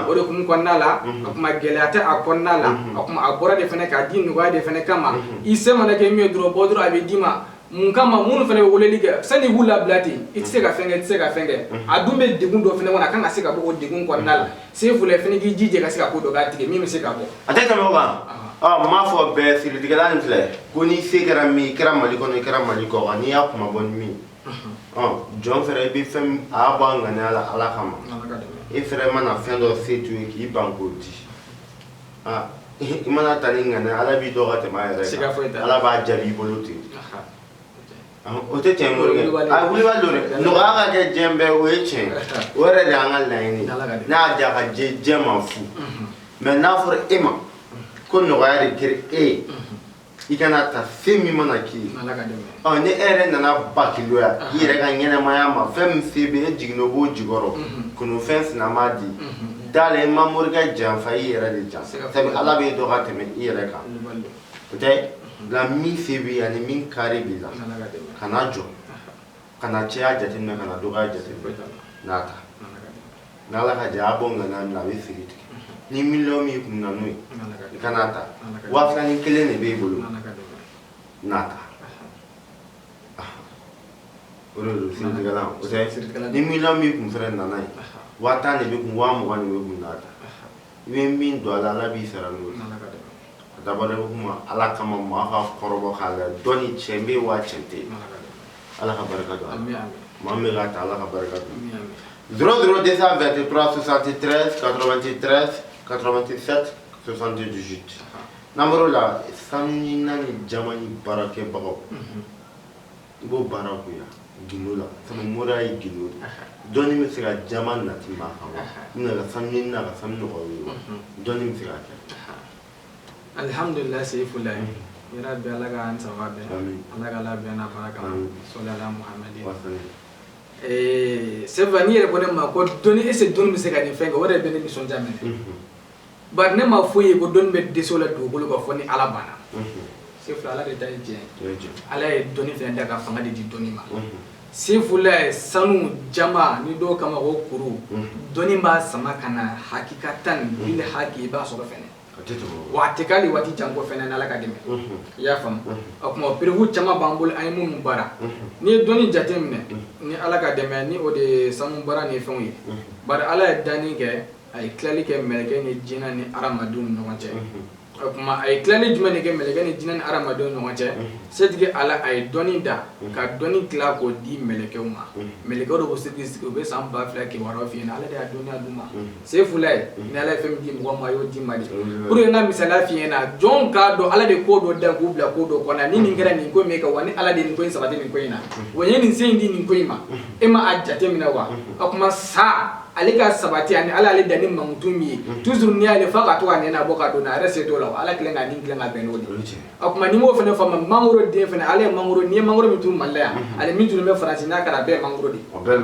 o de kun kɔnɔna la a kuma gɛlɛya tɛ a kɔnɔna la a kuma a bɔra de fana k'a di nɔgɔya de fana kama i se mana kɛ min ye dɔrɔn bɔ dɔrɔn a bɛ d'i ma mun kama minnu fana bɛ weleli kɛ sani i k'u labila ten i tɛ se ka fɛn kɛ i tɛ se ka fɛn kɛ a dun bɛ degun dɔ fana kɔnɔ a kan ka se ka bɔ o degun kɔnɔna la se fula fana k'i jija ka se ka ko dɔ k'a tigɛ min bɛ se ka bɔ a tɛ tɛmɛ o kan n m'a fɔ bɛɛ siritigɛla nin filɛ ko n'i se kɛra min i kɛra Mali kɔnɔ i kɛra Mali kɔ kan n'i y'a kuma bɔ ni min jɔn fɛnɛ i bɛ fɛn a y'a bɔ a ŋaniya la ala kama e fɛnɛ mana fɛn dɔ se to ye k'i ban k'o di i mana ta ni ŋaniya ala b'i dɔn ka tɛmɛ a yɛrɛ kan ala b'a jaabi i bolo ten o tɛ tiɲɛ morikɛ a wulibali don dɛ nɔgɔya ka kɛ diɲɛ bɛɛ o ye tiɲɛ o yɛrɛ de y'an ka laɲini n'a y'a diya ka diɲɛ ma fu mɛ n'a fɔra e ma ko nɔgɔya de kɛra e ye i kana ta fɛn min mana k'i ye ni e yɛrɛ nana bakiloya i yɛrɛ ka ɲɛnɛmaya ma fɛn min se bɛ e jiginna o b'o jukɔrɔ kunufɛn sinama di dale i ma morikɛ janfa i yɛrɛ de jan sabu ala b'e dɔn ka tɛmɛ i yɛrɛ kan o tɛ nka min se b'i ani min kari b'i la kana jɔ kana cɛya jateminɛ kana dɔgɔya jateminɛ n'a ta n'ala ka jɛ a bɔ ŋaniya min na a bɛ sigi tigɛ ni miliyɔn min kun na n'o ye i kana ta 2000 de b'e bolo n'a ta o de don siritigɛla o tɛ ni miliyɔn min kun fɛnɛ nana ye 10 de bɛ kun 20 de bɛ kun n'a ta i bɛ min don a la ala b'i sara n'o ye a dabɔra kuma ala kama maa ka kɔrɔbɔ k'a la dɔnni cɛ bɛ wa cɛ tɛ ala ka barika don a la maa min bɛ k'a ta ala ka barika don 00 223 73 93 97 78 n'amaro la sanu nani jamani barake bago bo baraku ya gindo la sama mora yi gindo doni mi sira jaman na ti ma hawa ina la sanu na la sanu ko doni mi sira alhamdulillah sayfullah ya rabbi alaga an sawabe alaga la biana baraka sallallahu muhammadin c'est venir ko ma ko doni ese doni mi sira ni fenga wala be ni son jamene bar ne ma foye ko don be desola do ko ko foni ala bana sayfullah ala de tay je ala e doni fe ndaka fanga di doni ma sayfullah sanu jama ni do kama ko kuru doni ba sama kana hakikatan bil haqi ba so fene watikali wati jango fene na la kademe ya fam akuma prevu chama bambul ay mun bara ni doni jatemne ni ala kademe ni ode samu bara ni fenwi bar ala dani ke ay klali ke meleke ni jina ni aramadun no wache akuma ay klali jumane ke meleke ni jina ni aramadun no wache setige ala ay doni da ka doni kla ko di meleke uma meleke do bo sigi ko be samba fla ke waro fi na ala da doni aduma sayfulay ni ala fem di mo ma yo di mali pour na misala fi na jon ka do ala de ko do da ko bla ko do kona ni ngara ni ko me ka wani ala de ni ko sabati ni ko ina wonye ni sendi ni ko ima ema ajate mina wa akuma sa alika sabati ani ala ale dani mangutumi toujours ni ale faka to ani na boka do na rese to la ala klenga ni klenga benodi akuma ni mo fene fama mangoro de fene ale mangoro ni mangoro mitu malaya ale mitu me farasi na kara be mangoro di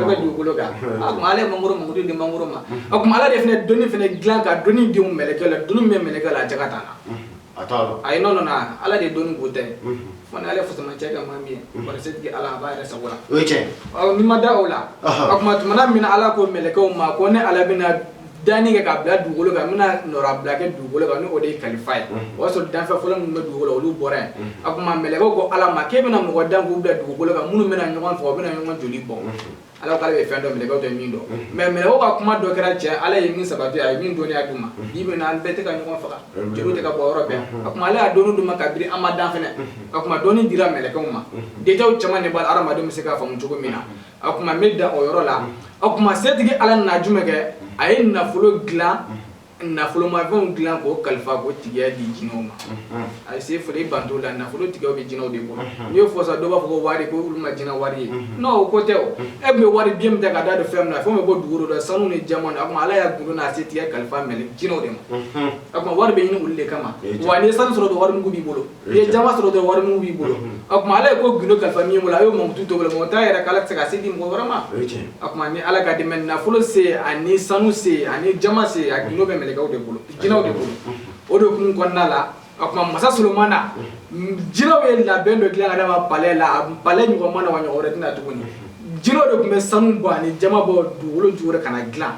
be du kuloga akuma ale mangoro di mangoro ma akuma ala de fene doni fene glanka doni di melekela doni me melekela jakata na atalo ay non na ala de doni gote fona ale fusama chega mami par setki ala ba resa wala oche ni mada ola akuma tumana mina ala ko meleko ma ko ne ala bina dani ga bla dugolo ga mina nora bla ke dugolo ga no ode qualify waso dan fa fola mun dugolo lu bore akuma meleko ko ala ma ke bina mo dan ko bla dugolo ga munu mina nyon fo bina nyon joli bon ala kala be fendo meleko to min do mais meleko ga kuma do kera che ala yin sababi ay min do ni aduma bibe na albete ka nyon fa jolu te ka bo europe akuma ala donu duma kabiri amadan fene akuma doni dira meleko ma de taw chama ne bal arama do misika fa mun chugo mina akuma medda o yoro la akuma setigi ala na jumeke ay nafulo glan nafulo ma von glan ko kalfa ko tigiya di jinoma ay se fure banto la nafulo tigiya be jinaw de ko yo fo sa do ba ko wari ko ulma jina wari no ko teo e be wari biem de ga da de fem na fo me bo duguro da sanu ni jamon akuma ala ya gundo na se tigiya kalfa mele jinaw de ma akuma wari be ni ulle kama wani san soro do wari mu bi bolo ye jama soro do wari mu bi bolo akuma ala ko gundo kalfa mi mo la yo mo tuto bolo mo ta era kala tsaka se di mo warama akuma ni ala ga de men nafulo se ani sanu se ani jama se akino be mele de bolo jinaw de bolo o do kun konna la akuma masa sulumana jinaw ye la bendo kila ngada ma pale ni ko mana wa nyore tina tuguni jinaw de kumbe sanu bo ani jama bo du wolo jure kana glan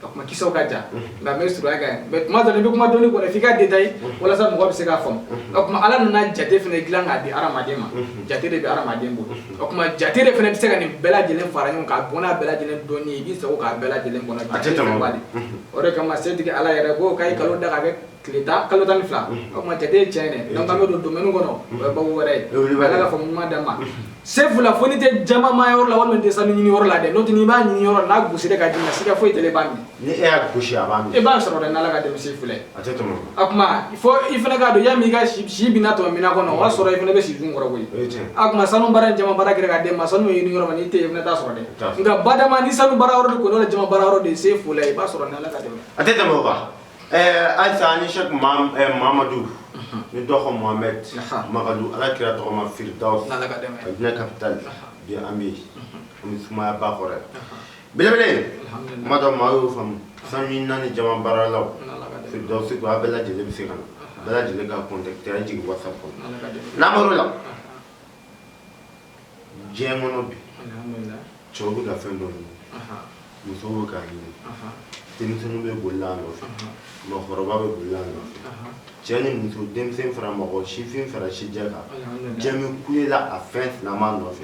akuma kiso gaja la me sura ga bet ma do ne kuma do ni ko fika detail wala sa mo ko se ga fam akuma ala na jate fene glan adi arama dema jate de be arama dembo akuma jate de fene se ga ni bela jelen fara nyon ka bona bela jelen do ni bi se ko ka bela jelen bona jate bali ore kama setigi ala yere go kay kalo daga be klita kalo tan fla akuma jate chene donc am do menu gono ba wore ala ga fam ma dama sefu la fonite jama ma yor la won de sanu ni yor la de not ni ba ni yor na gusi de ka jinna sika foi tele bandi ni e a gushi abami e ba soro de nala ga de sefu le atetomo akuma ifo ifena ga do yami ga shi binato mina kono wa soro ifena be shi dun goro boy akuma sanu bara jama bara kire ga de ma sanu ni yor ma ni te ifena ta soro de nga badama ni sanu bara oro ko no la jama bara oro de sefu le ba soro nala ga de atetomo ba Aïssa ni Cheikh Mamadou ni doxo Mohamed Magadou ala kira to ma Firdaus nala ga de na capital bi ami suma ba xore bele madam mayo fam sami nani jama baralaw Firdaus ko abela jele bi sekan bela jele ga contacter ay jigi WhatsApp ko namaro la jemono bi alhamdulillah chobu ga fendo ni muso ga ni denmisɛnninw bɛ boli la nɔfɛ mɔgɔkɔrɔba bɛ boli la nɔfɛ cɛ ni muso denmisɛn fara mɔgɔ sifin fara sijɛ kan jɛmi kulela a fɛn sinama nɔfɛ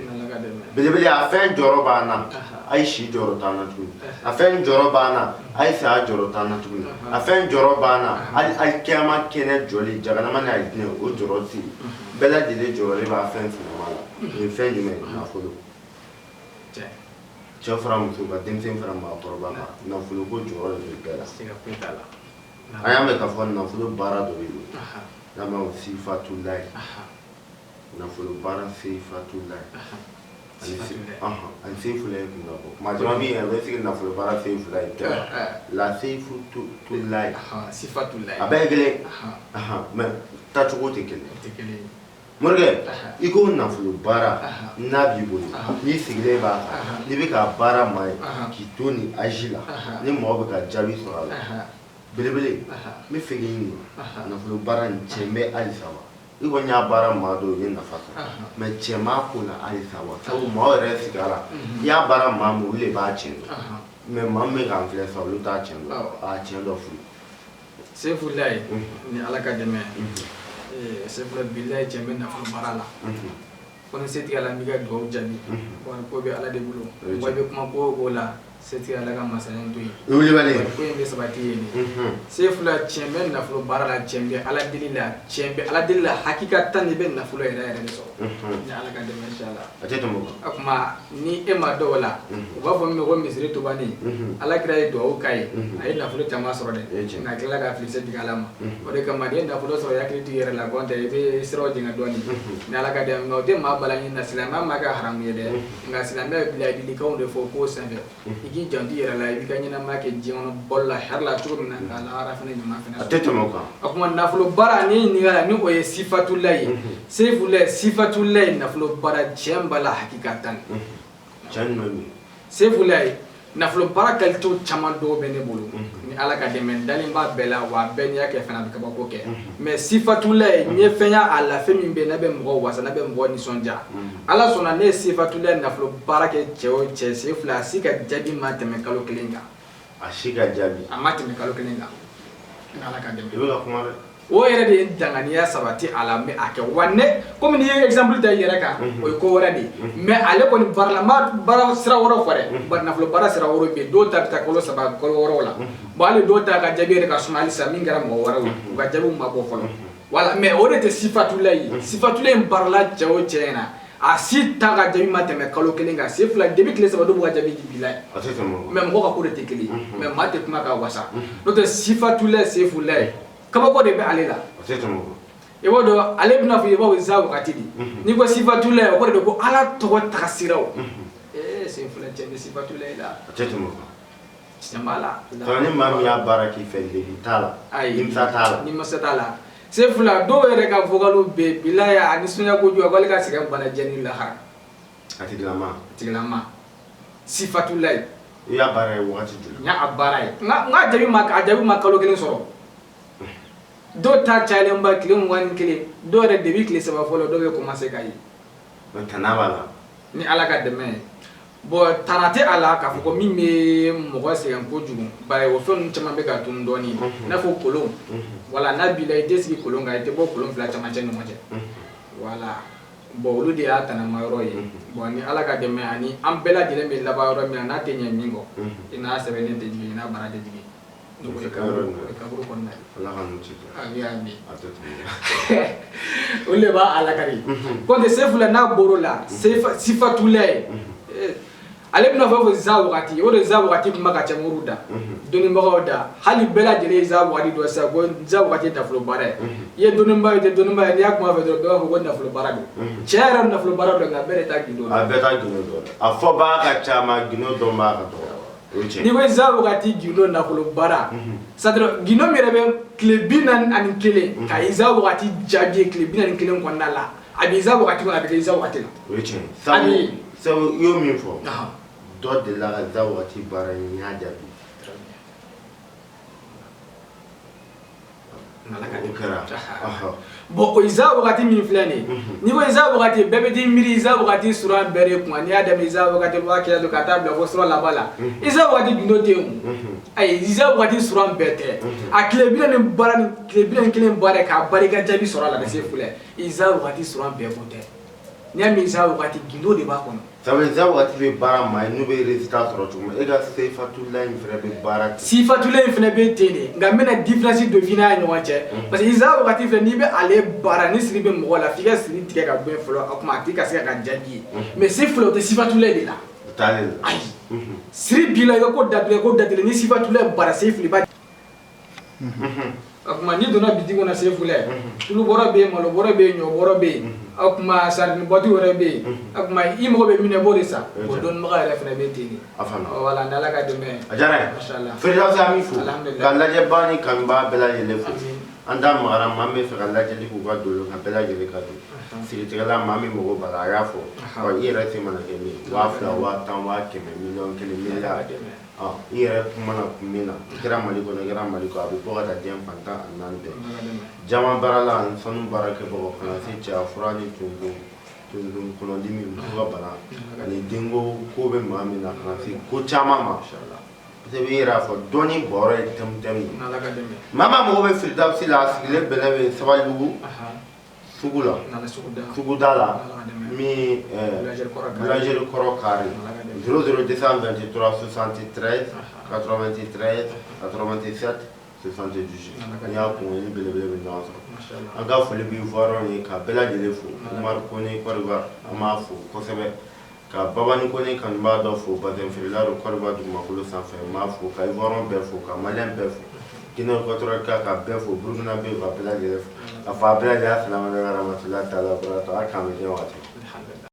belebele a fɛn jɔyɔrɔ b'an na a ye si jɔyɔrɔ t'an na tuguni a fɛn jɔyɔrɔ b'an na a ye saya jɔyɔrɔ t'an na tuguni a fɛn jɔyɔrɔ b'an na hali alikiyama kɛnɛ jɔli jaganama ni alijinɛ o jɔyɔrɔ tɛ yen bɛɛ lajɛlen jɔyɔrɔ b'a fɛn sinama la o ye fɛn jumɛn ye nafolo cɛ fara muso kan denmisɛn fara maakɔrɔba kan nafolo ko jɔyɔrɔ de bɛ bɛɛ la an y'a mɛn k'a fɔ nafolo baara dɔ bɛ yen nama sifatullah nafolo bara sifatullah an sifullah ma jama bi en wesi nafolo bara sifullah la sifatullah sifatullah abegele mais tatugo tekele morge iko nafolo bara nabi bolo ni sigile ba ni be ka bara mai kitoni agila ni mo be ka jabi so ala belebele mi fegini nafolo bara nchembe alisawa iko nya bara mado ye nafaka me chema kuna alisawa so mo re sigala ya bara mamu le ba chendo me mamme ga fle so lu ta chendo a chendo fu c'est fulay ni alaka deme c'est fulay billahi chembe nafolo bara la kono seti ala miga do jani ko be ala de bulo ko be kuma ko la seti ala ga masalan to uli bale ko yende sabati ni c'est fulay chembe nafolo bara la chembe ala dilila hakikatan ni ben nafolo ira so ni ala ga deme inshallah ateto mo akuma ni ema do la ba fo mi ko misri to bani ala kira do kai ay nafolo tama soro de na kila ga flise digalama o de kama ni nafolo soro yakri ti yere la gonta be siro dinga doni ni ala ga dem no de ma balani na silama ma ga haram yede nga silama bila di ko de fo ko sande igi jandi yere la bi kanyina ma ke jingno bolla herla turu na ala arafane ni ma fina ateto mo ka akuma nafolo bara ni ngala ni o ye sifatullah sifatullah nafolo bara jemba la hakikatan sefulay nafolo bara kalto chama do be ne bolo ni ala ka demen dalimba bela wa ben yake fana be kabako ke mais sifatulay ni fenya ala fe min be na be mgo wasa na be mgo ni sonja ala sona ne sifatulay nafolo bara ke cheo che sefula sika jabi mateme kalo kelinga ashika jabi amateme kalo kelinga na ala ka demen ibe kuma o yere de danganiya sabati ala me ake wanne comme ni exemple da yere ka o ko wara di mais ale ko ni barlama bara sira woro fore bar naflo bara sira woro be do ta kolo saba ko woro la bo ale do ta ka jabi ka sumali sa min garam mo wara ka jabu ma bo folo wala mais o de te sifatulay barla jawo chena a si ta ka jabi mateme kalo kelinga sefla debi kle saba do bo jabi bilay mais mo ka ko de te keli mais mate kuma ka wasa do te sifatulay sefulay kaba ko de be alela e wodo ale bina fu yebo za wakati di ni ko sifatullah ko de ko ala to takasiraw c'est fula tene sifatullah la atetumo sambala tani mam ya baraki felle tala imsa tala ni masatala c'est fula do yere ka fogalu be bilaya ani sunya ko jo ko le ka siga bana jeni la har atilama sifatullah ya bare wakati di nya abarai nga jabi ma kalo kelen soro do ta challenge ba kilom wan kile do re debi kile saba folo do be commencer kay tanabala ni ala ka deme bo tarate ala ka foko mi me mo ko se ko jugu ba wo fon chama be ka tun doni na fo kolon wala na bi la deski kolon ga te bo kolon fla chama chen no moje wala bo lu dia tana ma roye bo ni ala ka deme ani am bela dire me la ba ro mi na te nya mingo ina sebe ne te ji na bara de ji no ko ka buru kon na Allah kan mutu ami ole ba ala kari ko de sefula na borola sifatulay ale bina fa za wakati o de za wakati kuma ka chamuruda doni mbagoda hali bela jele za wakati do sa go za wakati ta flo bare ye doni mba ya kuma fa do ko na flo barado chera na flo barado na bere ta gido a beta gido do a fo ba ka chama gino do ma ka do ni ko za wakati gino na flo bara sadro gino mere be klebinan an kele ka za wakati jabi klebinan kele ko nala abi za wakati ko abi za wakati sabi so yo mi fo do de la za wakati bara nya jabi bo o iza wakati min flani ni ko iza wakati bebe di miri iza wakati sura bere kuma ni adam iza wakati wakiya do kata bla fo sura la bala iza wakati gindo temu ay iza wakati sura bete a klebina ni bara ni klebina ni kelen bare ka bare ga jabi sura la se fule iza wakati sura be bote ni ami iza wakati gindo de ba kono sabe za wakati be bara mai no be resultat ro tuma e ga sifatullah in frère be bara sifatullah in frère be tene nga mena difference de vina no wache parce que iza wakati fe ni be ale bara ni siri be mo la figa siri tike ka be folo akuma tika sika ka jabi mais c'est folo de sifatullah de la talel ay siri bila ko dadle ni sifatullah bara c'est fili ba o kuma ni donna biti kɔnɔ se fulɛ tulu bɔrɔ bɛ yen malo bɔrɔ bɛ yen ɲɔ bɔrɔ bɛ yen o kuma saridini bɔti wɛrɛ bɛ yen o kuma i mago bɛ min na i b'o de san o dɔnnibaga yɛrɛ fana bɛ ten de wala ni Ala ka dɛmɛ a diyara n ye Firidawusi an b'i fo ka lajɛbaa ni kanubaa bɛɛ lajɛlen fo an da magara maa min bɛ fɛ ka lajɛli k'u ka don ka bɛɛ lajɛlen ka don siritigɛla maa min mago b'a la a y'a fɔ wa i yɛrɛ se mana kɛ min ye 2000 5000 100 miliyɔn 1 miliyari i yɛrɛ kumana kun min na i kɛra Mali kɔnɔ i kɛra Mali kɔ a bɛ bɔ ka taa diɲɛ fan 14 bɛɛ jama baarala ani sanu baarakɛbagaw kana se cɛya fura ni tonso kɔnɔdimi muso ka bana ani denko ko bɛ maa min na kana se ko caman ma parce que i yɛrɛ y'a fɔ dɔnni bɔrɔ ye tɛmutɛmu ye maa maa mago bɛ Firidawusi la a sigilen bɛlɛ bɛ Sabalibugu sugu la suguda la min boulangerie kɔrɔ kari 00223 73 93 97 78 n'i y'a kun ni belebele bɛ ɲɔgɔn sɔrɔ an ka foli bɛ Ivoirien ye ka bɛɛ lajɛlen fo Umaru Kone Côte d'Ivoire an b'a fo kosɛbɛ ka Babani Kone kanubaa dɔ fo bazɛn feerela don Côte d'Ivoire dugumakolo sanfɛ n b'a fo ka Ivoirien bɛɛ fo ka Malien bɛɛ fo Guinée équatoriale ka bɛɛ fo Burkina bɛ ka bɛɛ lajɛlen fo a fɔ a bɛɛ lajɛlen assalamu alaikum warahmatullahi taala wabarakatuh a k'an bɛ diɲɛ waati